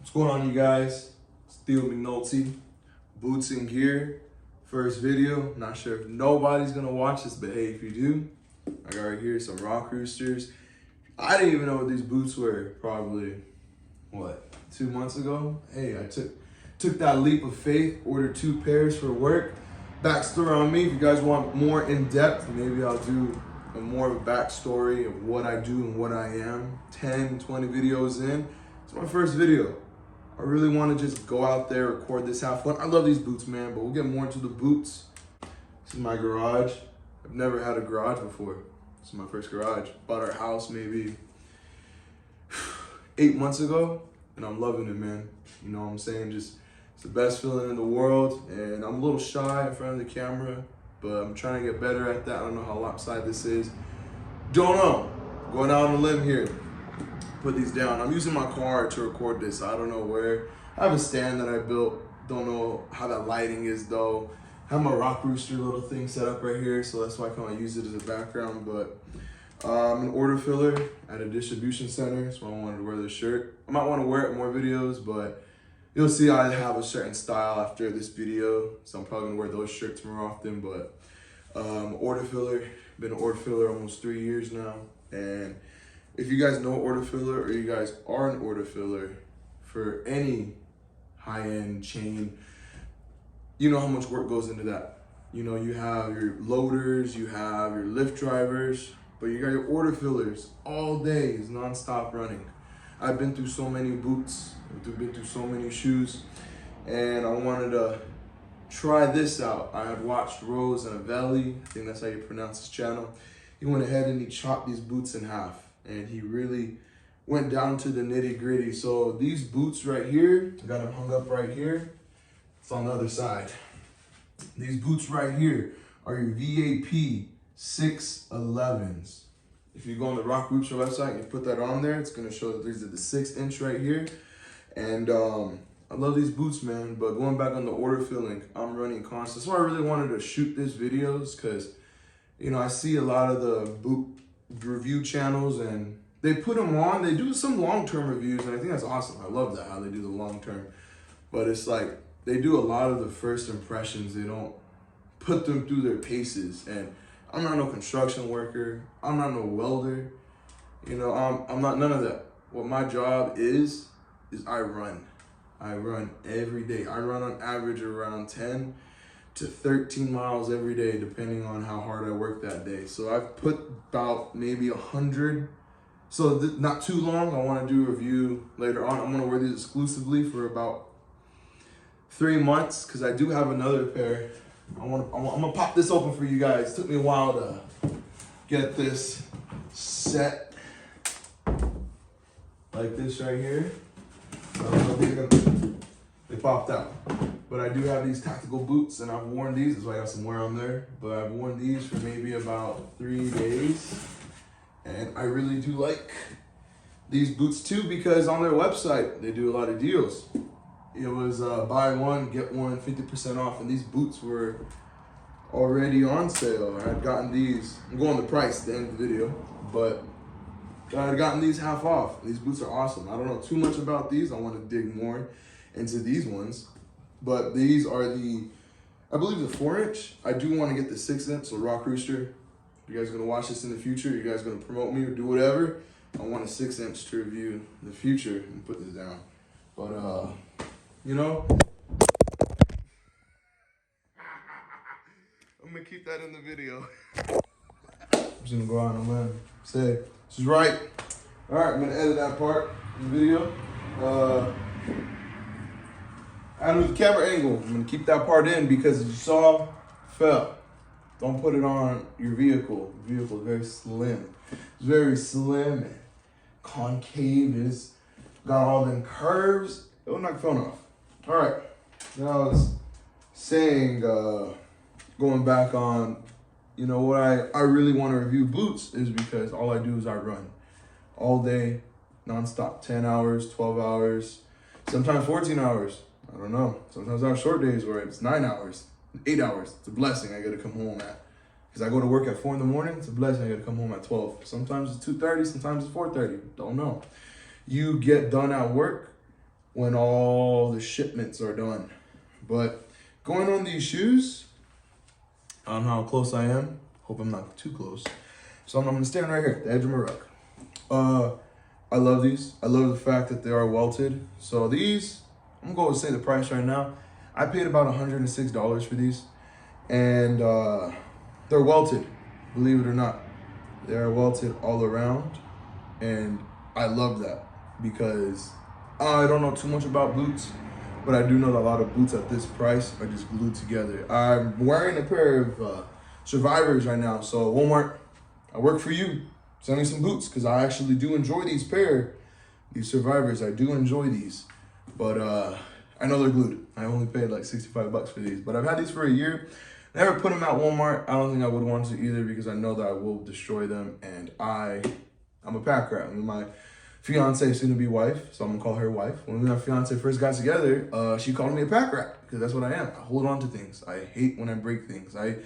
What's going on, you guys? It's TheosBoot&Gear, Boots and Gear. First video. Not sure if nobody's gonna watch this, but hey, if you do, I got right here some rock roosters. I didn't even know what these boots were probably, 2 months ago? Hey, I took that leap of faith, ordered 2 pairs for work. Backstory on me, if you guys want more in-depth, maybe I'll do more of a backstory of what I do and what I am. 10, 20 videos in. It's my first video. I really want to just go out there, record this, have fun. I love these boots, man, but we'll get more into the boots. This is my garage. I've never had a garage before. This is my first garage. Bought our house maybe 8 months ago, and I'm loving it, man. You know what I'm saying? Just, it's the best feeling in the world, and I'm a little shy in front of the camera, but I'm trying to get better at that. I don't know how lopsided this is. Don't know. Going out on a limb here. Put these down. I'm using my car to record this. I don't know where. I have a stand that I built. Don't know how that lighting is though. I have my rock rooster little thing set up right here, so that's why I kind of use it as a background. But I'm an order filler at a distribution center, so I wanted to wear this shirt. I might want to wear it in more videos, but you'll see I have a certain style after this video, so I'm probably gonna wear those shirts more often. But order filler, been an order filler almost 3 years now, and if you guys know order filler or you guys are an order filler for any high-end chain, you know how much work goes into that. You know, you have your loaders, you have your lift drivers, but you got your order fillers all day, is non-stop running. I've been through so many boots, I've been through so many shoes, and I wanted to try this out. I had watched Rose Anavelli, I think that's how you pronounce his channel. He went ahead and he chopped these boots in half, and he really went down to the nitty gritty. So these boots right here, I got them hung up right here. It's on the other side. These boots right here are your VAP611s. If you go on the Rock Rooster website and you put that on there, it's gonna show that these are the 6-inch right here. And I love these boots, man. But going back on the order filling, I'm running constant. That's why I really wanted to shoot this videos, because you know, I see a lot of the boot review channels and they put them on, they do some long-term reviews, and I think that's awesome. I love that, how they do the long-term. But it's like, they do a lot of the first impressions. They don't put them through their paces. And I'm not no construction worker. I'm not no welder. You know, I'm not none of that. What my job is I run. I run every day. I run on average around 10 to 13 miles every day, depending on how hard I work that day. So I've put about maybe 100. So not too long. I want to do a review later on. I'm going to wear these exclusively for about 3 months, because I do have another pair. I'm gonna pop this open for you guys. It took me a while to get this set like this right here. I don't know if they popped out. But I do have these tactical boots, and I've worn these. That's why I got some wear on there. But I've worn these for maybe about 3 days. And I really do like these boots too, because on their website, they do a lot of deals. It was buy one, get one, 50% off. And these boots were already on sale. I had gotten these, I'm going to price at the end of the video, but I had gotten these half off. These boots are awesome. I don't know too much about these. I want to dig more into these ones. But these are I believe the 4-inch. I do want to get the 6-inch, so Rock Rooster. If you guys are going to watch this in the future, you guys are going to promote me or do whatever, I want a 6-inch to review in the future and put this down. But, you know, I'm going to keep that in the video. I'm just going to go out on a limb. Say, this is right. All right, I'm going to edit that part in the video. And with the camera angle, I'm gonna keep that part in, because as you saw, fell. Don't put it on your vehicle. The vehicle is very slim. It's very slim and concave. It's got all them curves. It will knock the phone off. All right, now I was saying, going back on, you know, what I really want to review boots is because all I do is I run all day, nonstop, 10 hours, 12 hours, sometimes 14 hours. I don't know. Sometimes I have short days where it's 9 hours, 8 hours. It's a blessing I get to come home at. Because I go to work at 4 in the morning, it's a blessing I get to come home at 12. Sometimes it's 2:30, sometimes it's 4:30. Don't know. You get done at work, when all the shipments are done. But going on these shoes, I don't know how close I am. Hope I'm not too close. So I'm gonna stand right here at the edge of my rug. I love these. I love the fact that they are welted. So these, I'm going to say the price right now. I paid about $106 for these. And they're welted, believe it or not. They're welted all around. And I love that because I don't know too much about boots, but I do know that a lot of boots at this price are just glued together. I'm wearing a pair of Survivors right now. So Walmart, I work for you. Send me some boots because I actually do enjoy these Survivors. I do enjoy these, but I know they're glued. I only paid like 65 bucks for these, but I've had these for a year. Never put them at Walmart. I don't think I would want to either because I know that I will destroy them, and I'm a pack rat. I mean, my fiance, soon to be wife, so I'm gonna call her wife. When my fiance first got together, she called me a pack rat because that's what I am. I hold on to things. I hate when I break things. I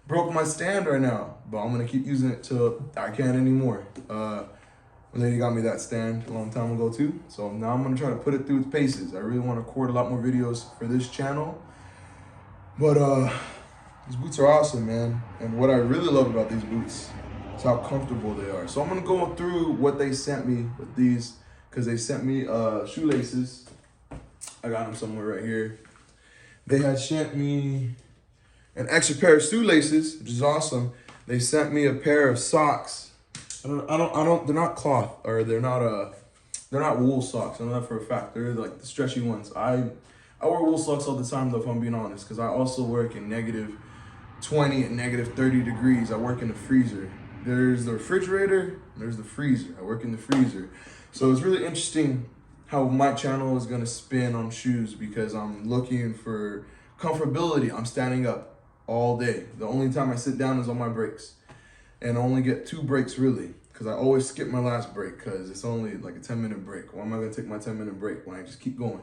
broke my stand right now, but I'm gonna keep using it till I can't anymore. My lady got me that stand a long time ago too, so now I'm gonna try to put it through its paces. I really want to record a lot more videos for this channel, but these boots are awesome, man. And what I really love about these boots is how comfortable they are. So I'm gonna go through what they sent me with these, because they sent me shoelaces. I got them somewhere right here. They had sent me an extra pair of shoelaces, which is awesome. They sent me a pair of socks. They're not cloth, or they're not wool socks. I know that for a fact. They're like the stretchy ones. I wear wool socks all the time though, if I'm being honest, because I also work in -20 and -30 degrees. I work in the freezer. There's the refrigerator, there's the freezer. I work in the freezer. So it's really interesting how my channel is gonna spin on shoes because I'm looking for comfortability. I'm standing up all day. The only time I sit down is on my breaks, and I only get 2 breaks really, because I always skip my last break because it's only like a 10-minute break. Why am I gonna take my 10-minute break when I just keep going?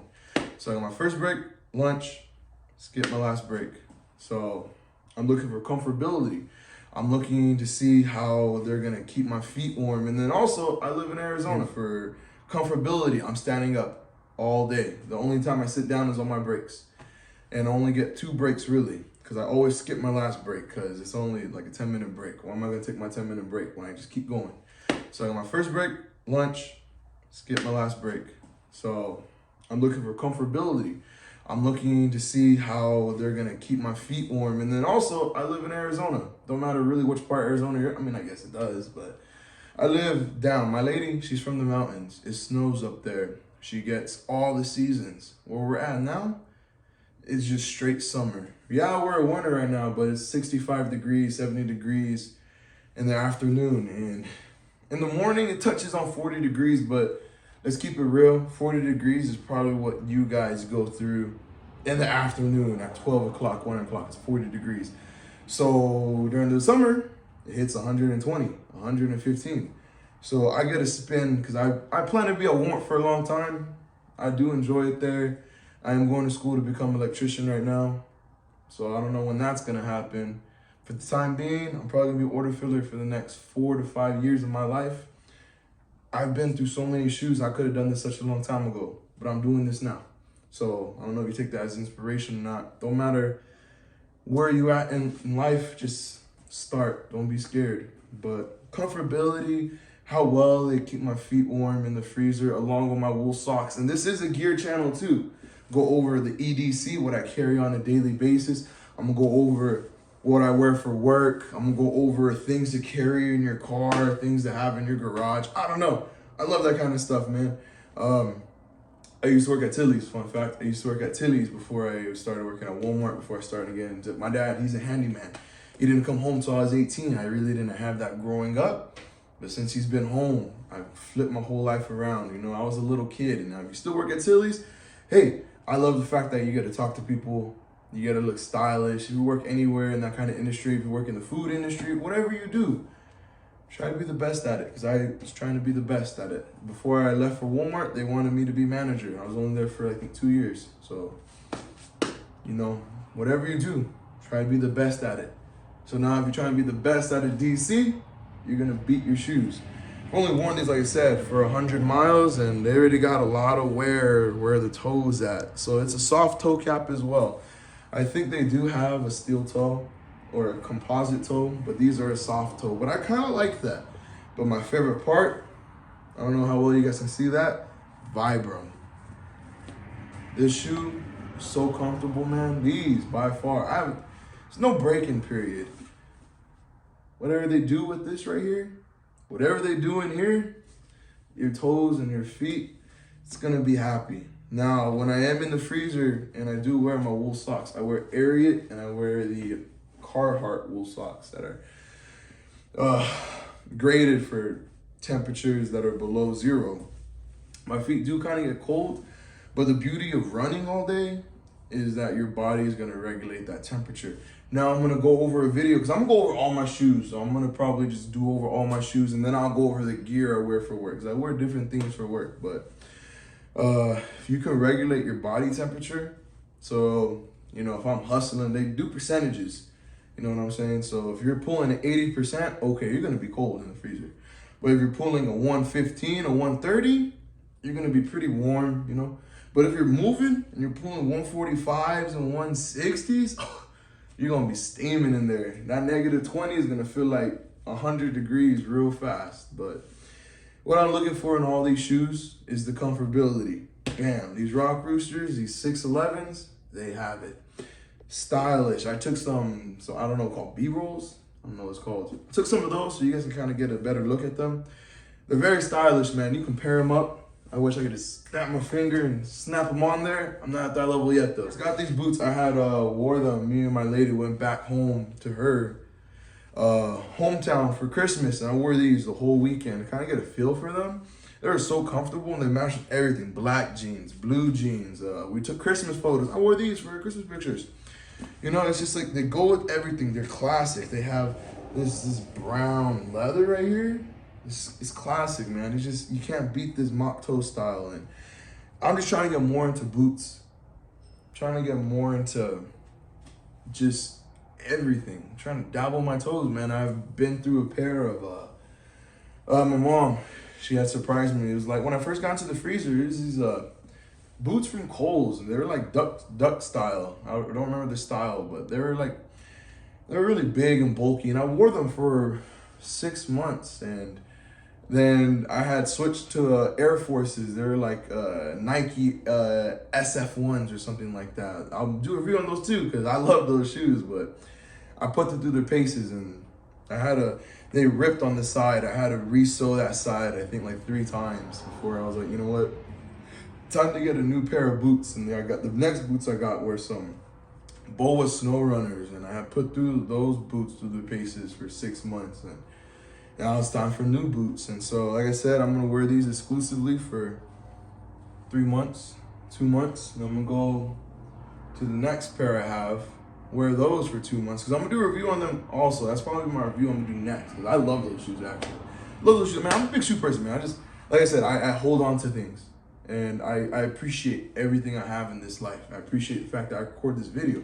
So I got my first break, lunch, skip my last break. So I'm looking for comfortability. I'm looking to see how they're gonna keep my feet warm. And then also, I live in Arizona. For comfortability, I'm standing up all day. The only time I sit down is on my breaks, and I only get 2 breaks really, because I always skip my last break because it's only like a 10-minute break. Why am I gonna take my 10-minute break when I just keep going? So I got my first break, lunch, skip my last break. So I'm looking for comfortability. I'm looking to see how they're gonna keep my feet warm. And then also, I live in Arizona. Don't matter really which part of Arizona you're, I mean, I guess it does, but I live down. My lady, she's from the mountains. It snows up there. She gets all the seasons. Where we're at now, it's just straight summer. Yeah, we're in winter right now, but it's 65 degrees, 70 degrees in the afternoon. And in the morning, it touches on 40 degrees, but let's keep it real. 40 degrees is probably what you guys go through in the afternoon at 12 o'clock, 1 o'clock. It's 40 degrees. So during the summer, it hits 120, 115. So I get a spin because I plan to be at Walmart for a long time. I do enjoy it there. I am going to school to become an electrician right now. So I don't know when that's going to happen. For the time being, I'm probably going to be order filler for the next 4 to 5 years of my life. I've been through so many shoes. I could have done this such a long time ago, but I'm doing this now. So I don't know if you take that as inspiration or not. Don't matter where you at in life, just start. Don't be scared. But comfortability, how well they keep my feet warm in the freezer along with my wool socks. And this is a gear channel too. Go over the EDC, what I carry on a daily basis. I'm gonna go over what I wear for work. I'm gonna go over things to carry in your car, things to have in your garage. I don't know. I love that kind of stuff, man. I used to work at Tilly's, fun fact. I used to work at Tilly's before I started working at Walmart, before I started getting into my dad, he's a handyman. He didn't come home till I was 18. I really didn't have that growing up. But since he's been home, I flipped my whole life around. You know, I was a little kid, and now if you still work at Tilly's, hey, I love the fact that you get to talk to people. You got to look stylish. If you work anywhere in that kind of industry, if you work in the food industry, whatever you do, try to be the best at it, because I was trying to be the best at it. Before I left for Walmart, they wanted me to be manager. I was only there for, I think, 2 years. So, you know, whatever you do, try to be the best at it. So now if you're trying to be the best at a DC, you're going to beat your shoes. Only worn these, like I said, for 100 miles, and they already got a lot of wear where the toe's at. So it's a soft toe cap as well. I think they do have a steel toe or a composite toe, but these are a soft toe. But I kind of like that. But my favorite part, I don't know how well you guys can see that, Vibram. This shoe, so comfortable, man. These, by far, there's no break-in period. Whatever they do with this right here, whatever they do in here, your toes and your feet, it's gonna be happy. Now, when I am in the freezer and I do wear my wool socks, I wear Ariat and I wear the Carhartt wool socks that are graded for temperatures that are below 0. My feet do kind of get cold, but the beauty of running all day is that your body is gonna regulate that temperature. Now I'm gonna go over a video, because I'm gonna go over all my shoes. So I'm gonna probably just do over all my shoes, and then I'll go over the gear I wear for work, because I wear different things for work. But if you can regulate your body temperature, so, you know, if I'm hustling, they do percentages. You know what I'm saying? So if you're pulling at 80%, okay, you're gonna be cold in the freezer. But if you're pulling a 115, a 130, you're gonna be pretty warm, you know? But if you're moving and you're pulling 145s and 160s, you're gonna be steaming in there. That -20 is gonna feel like 100 degrees real fast. But what I'm looking for in all these shoes is the comfortability. Bam, these Rock Roosters, these 611s, they have it. Stylish. I took some, so I don't know, called B-rolls. I don't know what it's called. I took some of those so you guys can kind of get a better look at them. They're very stylish, man. You can pair them up. I wish I could just snap my finger and snap them on there. I'm not at that level yet, though. I got these boots. I had wore them. Me and my lady went back home to her hometown for Christmas, and I wore these the whole weekend to kind of get a feel for them. They were so comfortable, and they matched with everything. Black jeans, blue jeans. We took Christmas photos. I wore these for Christmas pictures. You know, it's just like they go with everything. They're classic. They have this brown leather right here. It's classic, man. It's just, you can't beat this mock toe style. And I'm just trying to get more into boots. I'm trying to get more into just everything. I'm trying to dabble my toes, man. I've been through a pair of, my mom, she had surprised me. It was like, when I first got into the freezer, it was these boots from Kohl's. They were like duck style. I don't remember the style, but they were really big and bulky. And I wore them for 6 months, and then I had switched to Air Forces. They're like Nike SF1s or something like that. I'll do a review on those too, because I love those shoes, but I put them through their paces, and they ripped on the side. I had to re-sew that side, I think like 3 times before I was like, you know what? Time to get a new pair of boots. And I got the next boots I got were some BOA Snow Runners, and I had put through those boots through the paces for 6 months, and now it's time for new boots. And so, like I said, I'm gonna wear these exclusively for 3 months, 2 months, and I'm gonna go to the next pair I have, wear those for 2 months, because I'm gonna do a review on them also. That's probably my review I'm gonna do next, because I love those shoes, actually. Love those shoes, man. I'm a big shoe person, man. Like I said, I hold on to things. And I appreciate everything I have in this life. I appreciate the fact that I record this video.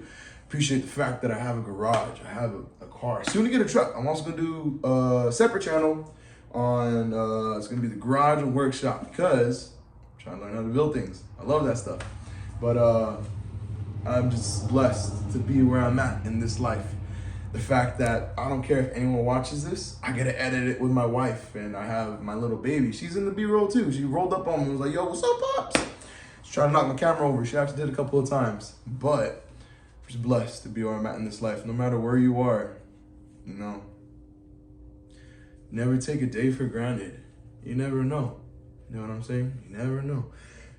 Appreciate the fact that I have a garage. I have a car. Soon to get a truck. I'm also gonna do a separate channel on, it's gonna be the garage and workshop, because I'm trying to learn how to build things. I love that stuff. But I'm just blessed to be where I'm at in this life. The fact that I don't care if anyone watches this, I get to edit it with my wife, and I have my little baby. She's in the B-roll too. She rolled up on me and was like, yo, what's up, Pops? She's trying to knock my camera over. She actually did a couple of times. But I'm just blessed to be where I'm at in this life. No matter where you are, you know, never take a day for granted. You never know. You know what I'm saying? You never know.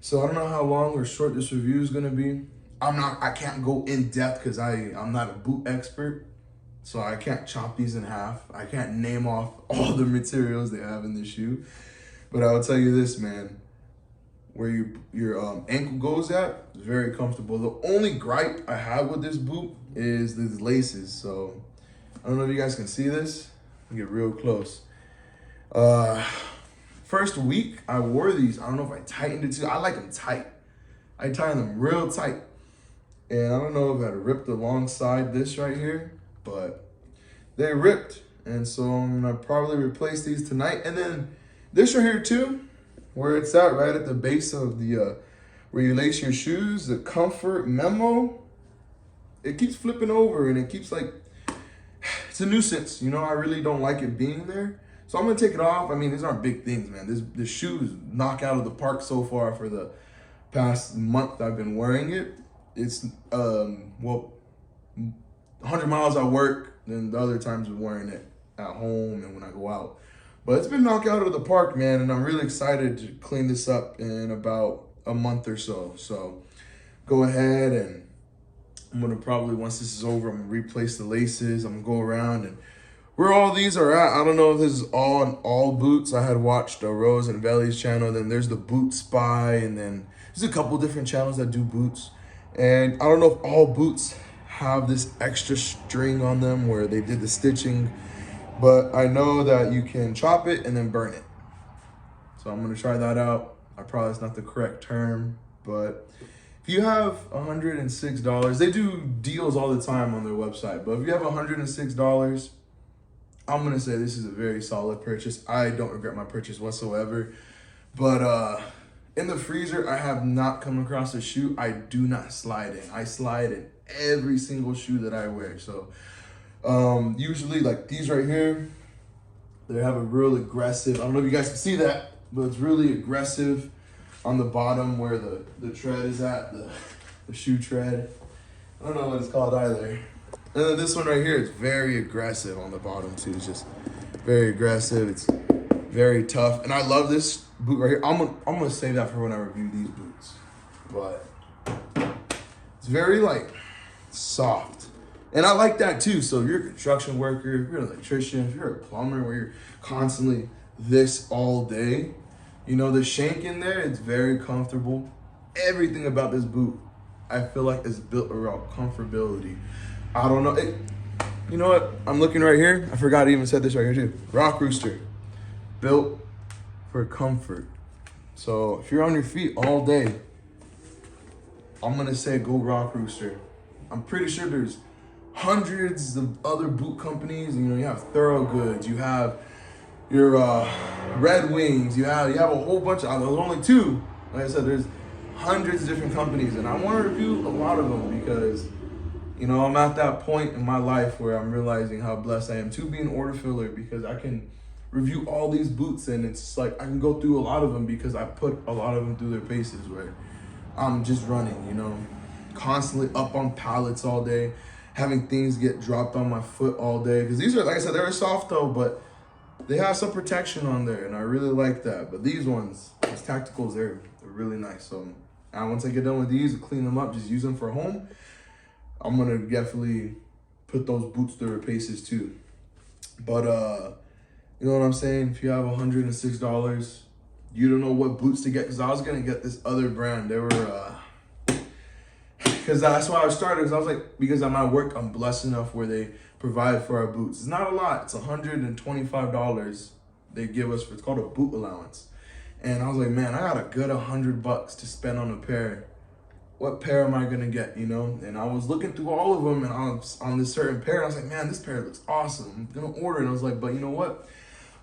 So I don't know how long or short this review is gonna be. I can't go in depth because I'm not a boot expert. So I can't chop these in half. I can't name off all the materials they have in this shoe. But I'll tell you this, man. Where your ankle goes at is very comfortable. The only gripe I have with this boot is these laces. So I don't know if you guys can see this. I'll get real close. First week I wore these. I don't know if I tightened it too. I like them tight. I tighten them real tight. And I don't know if I ripped alongside this right here, but they ripped. And so I'm gonna probably replace these tonight. And then This right here too, where it's at, right at the base of the, where you lace your shoes, the comfort memo, it keeps flipping over and it keeps like, it's a nuisance. You know, I really don't like it being there. So I'm gonna take it off. I mean, these aren't big things, man. This shoes knock out of the park so far for the past month I've been wearing it. It's, well, 100 miles at work, then the other times I'm wearing it at home and when I go out. But it's been knocked out of the park, man, and I'm really excited to clean this up in about a month or so. So go ahead and I'm gonna probably, once this is over, I'm gonna replace the laces. I'm gonna go around and where all these are at, I don't know if this is all boots. I had watched Rose and Veli's channel, then there's the Boot Spy, and then there's a couple different channels that do boots. And I don't know if all boots have this extra string on them where they did the stitching, but I know that you can chop it and then burn it. So I'm gonna try that out. I probably, it's not the correct term, but if you have $106, they do deals all the time on their website, but if you have $106, I'm gonna say this is a very solid purchase. I don't regret my purchase whatsoever, but in the freezer, I have not come across a shoe I do not slide in. I slide in every single shoe that I wear. So usually like these right here, they have a real aggressive, I don't know if you guys can see that, but it's really aggressive on the bottom where the tread is at, the shoe tread. I don't know what it's called either. And then this one right here is very aggressive on the bottom too. It's just very aggressive. It's very tough. And I love this boot right here. I'm gonna save that for when I review these boots. But it's very like soft. And I like that too. So if you're a construction worker, if you're an electrician, if you're a plumber where you're constantly this all day, you know, the shank in there, it's very comfortable. Everything about this boot, I feel like is built around comfortability. I don't know. You know what? I'm looking right here. I forgot I even said this right here too. Rock Rooster, built for comfort. So if you're on your feet all day, I'm gonna say go Rock Rooster. I'm pretty sure there's hundreds of other boot companies. You know, you have Thorogoods, you have your Red Wings, you have a whole bunch of, there's only two. Like I said, there's hundreds of different companies, and I want to review a lot of them because, you know, I'm at that point in my life where I'm realizing how blessed I am to be an order filler because I can review all these boots and it's like I can go through a lot of them because I put a lot of them through their paces where I'm just running, you know, constantly up on pallets all day, having things get dropped on my foot all day. Because these are, like I said, they're soft though, but they have some protection on there and I really like that. But these ones, these tacticals, they're really nice. So once I get done with these and clean them up, just use them for home, I'm gonna definitely put those boots through their paces too. But you know what I'm saying? If you have $106, you don't know what boots to get, because I was gonna get this other brand. They were because that's why I started, because I was like, because at my work I'm blessed enough where they provide for our boots. It's not a lot, it's $125 they give us for, it's called a boot allowance. And I was like, man, I got a good $100 to spend on a pair. What pair am I gonna get, you know? And I was looking through all of them and I was on this certain pair, and I was like, man, this pair looks awesome. I'm gonna order it. And I was like, but you know what?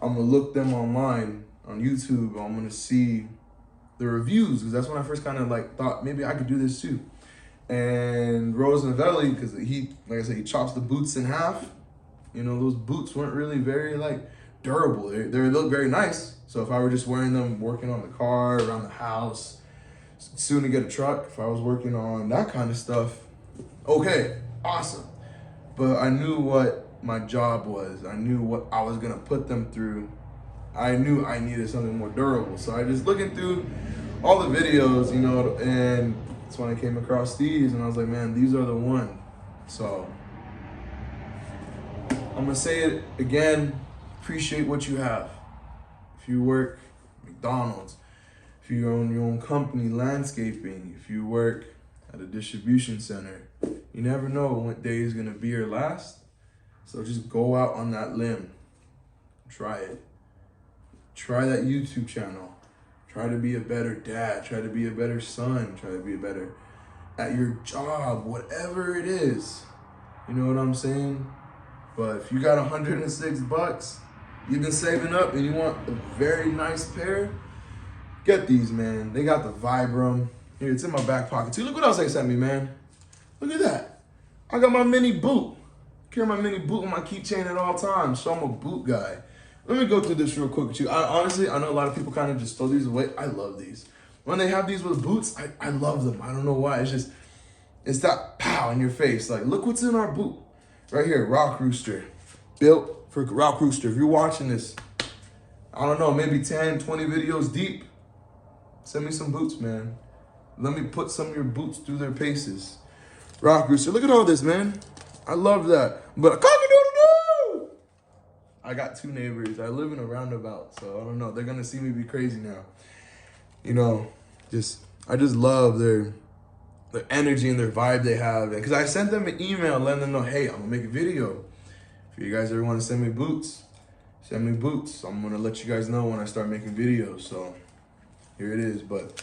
I'm gonna look them online on YouTube. I'm gonna see the reviews, because that's when I first kind of like thought maybe I could do this too. And Rose and Veli, because he, like I said, he chops the boots in half. You know, those boots weren't really very like durable. They look very nice. So if I were just wearing them, working on the car, around the house, soon to get a truck, if I was working on that kind of stuff, okay, awesome. But I knew what my job was. I knew what I was gonna put them through. I knew I needed something more durable. So I just looking through all the videos, you know, and that's when I came across these and I was like, man, these are the one. So I'm gonna say it again, appreciate what you have. If you work McDonald's, if you own your own company, landscaping, if you work at a distribution center, you never know what day is gonna be your last. So just go out on that limb, try it. Try that YouTube channel. Try to be a better dad, try to be a better son, try to be better at your job, whatever it is. You know what I'm saying? But if you got $106, you've been saving up and you want a very nice pair, get these, man. They got the Vibram. Here, it's in my back pocket too. Look what else they sent me, man. Look at that. I got my mini boot. Carry my mini boot on my keychain at all times, so I'm a boot guy. Let me go through this real quick with you. Honestly, I know a lot of people kind of just throw these away. I love these. When they have these with boots, I love them. I don't know why. It's that pow in your face. Like, look what's in our boot. Right here, Rock Rooster. Built for Rock Rooster. If you're watching this, I don't know, maybe 10, 20 videos deep, send me some boots, man. Let me put some of your boots through their paces. Rock Rooster, look at all this, man. I love that. But a cock-a-doodle-doo! I got 2 neighbors. I live in a roundabout, so I don't know. They're gonna see me be crazy now. You know, I just love their energy and their vibe they have. Because I sent them an email letting them know, hey, I'm gonna make a video. If you guys ever want to send me boots, send me boots. I'm gonna let you guys know when I start making videos. So here it is. But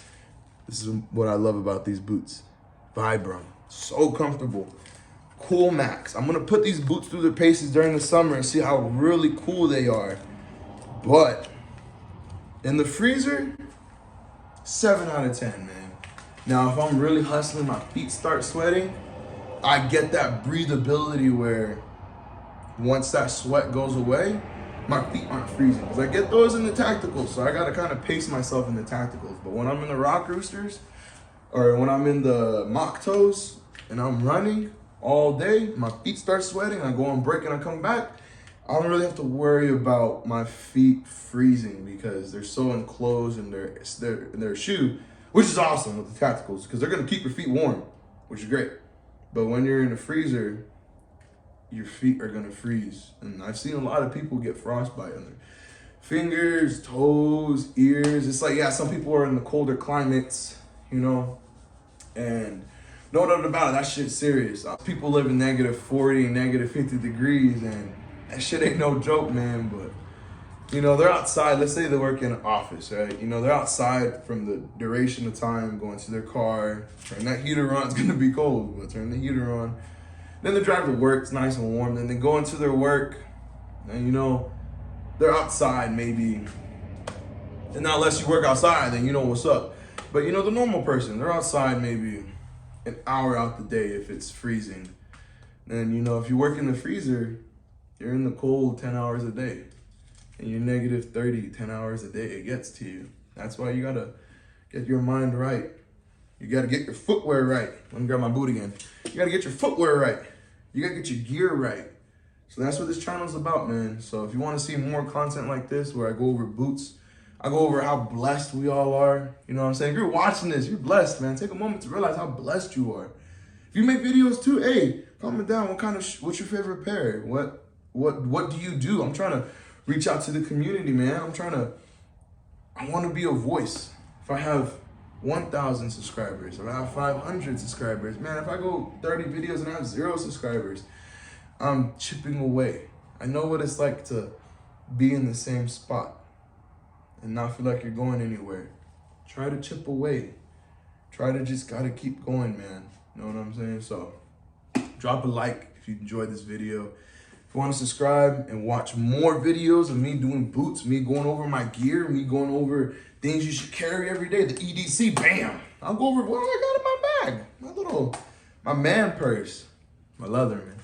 this is what I love about these boots. Vibram, so comfortable. Cool Max. I'm gonna put these boots through their paces during the summer and see how really cool they are. But in the freezer, 7 out of 10, man. Now, if I'm really hustling, my feet start sweating, I get that breathability where once that sweat goes away, my feet aren't freezing. Because I get those in the tacticals, so I gotta kind of pace myself in the tacticals. But when I'm in the Rock Roosters, or when I'm in the mock toes, and I'm running all day, my feet start sweating, I go on break and I come back, I don't really have to worry about my feet freezing because they're so enclosed in their shoe, which is awesome with the tacticals because they're gonna keep your feet warm, which is great. But when you're in a freezer, your feet are gonna freeze. And I've seen a lot of people get frostbite on their fingers, toes, ears. It's like, yeah, some people are in the colder climates, you know, and no doubt about it, that shit's serious. People live in -40 and -50 degrees, and that shit ain't no joke, man. But, you know, they're outside. Let's say they work in an office, right? You know, they're outside from the duration of time, going to their car. Turn that heater on, it's gonna be cold, but turn the heater on. Then they drive to work, it's nice and warm. Then they go into their work, and, you know, they're outside maybe. And now, unless you work outside, then you know what's up. But, you know, the normal person, they're outside maybe an hour out the day if it's freezing. And, you know, if you work in the freezer, you're in the cold 10 hours a day. And you're -30, 10 hours a day. It gets to you. That's why you gotta get your mind right. You gotta get your footwear right. Let me grab my boot again. You gotta get your footwear right. You gotta get your gear right. So that's what this channel's about, man. So if you wanna see more content like this, where I go over boots, I go over how blessed we all are. You know what I'm saying? If you're watching this, you're blessed, man. Take a moment to realize how blessed you are. If you make videos too, hey, comment down what's your favorite pair? What do you do? I'm trying to reach out to the community, man. I want to be a voice. If I have 1,000 subscribers, if I have 500 subscribers, man, if I go 30 videos and I have 0 subscribers, I'm chipping away. I know what it's like to be in the same spot and not feel like you're going anywhere. Try to chip away. Try to just gotta keep going, man. You know what I'm saying? So drop a like if you enjoyed this video. If you want to subscribe and watch more videos of me doing boots, me going over my gear, me going over things you should carry every day, the EDC, bam. I'll go over what I got in my bag. My man purse. My leather, man.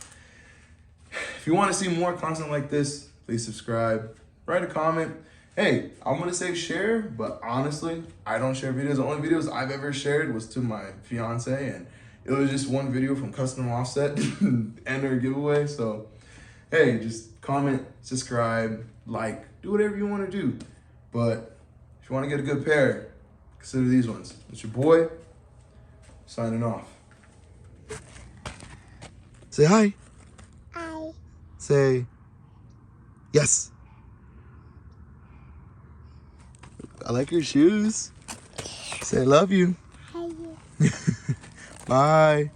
If you want to see more content like this, please subscribe. Write a comment. Hey, I'm going to say share, but honestly, I don't share videos. The only videos I've ever shared was to my fiance, and it was just one video from Custom Offset and her giveaway. So, hey, just comment, subscribe, like, do whatever you want to do. But if you want to get a good pair, consider these ones. It's your boy, signing off. Say hi. Hi. Say yes. I like your shoes. Say I love you. Hi. Bye.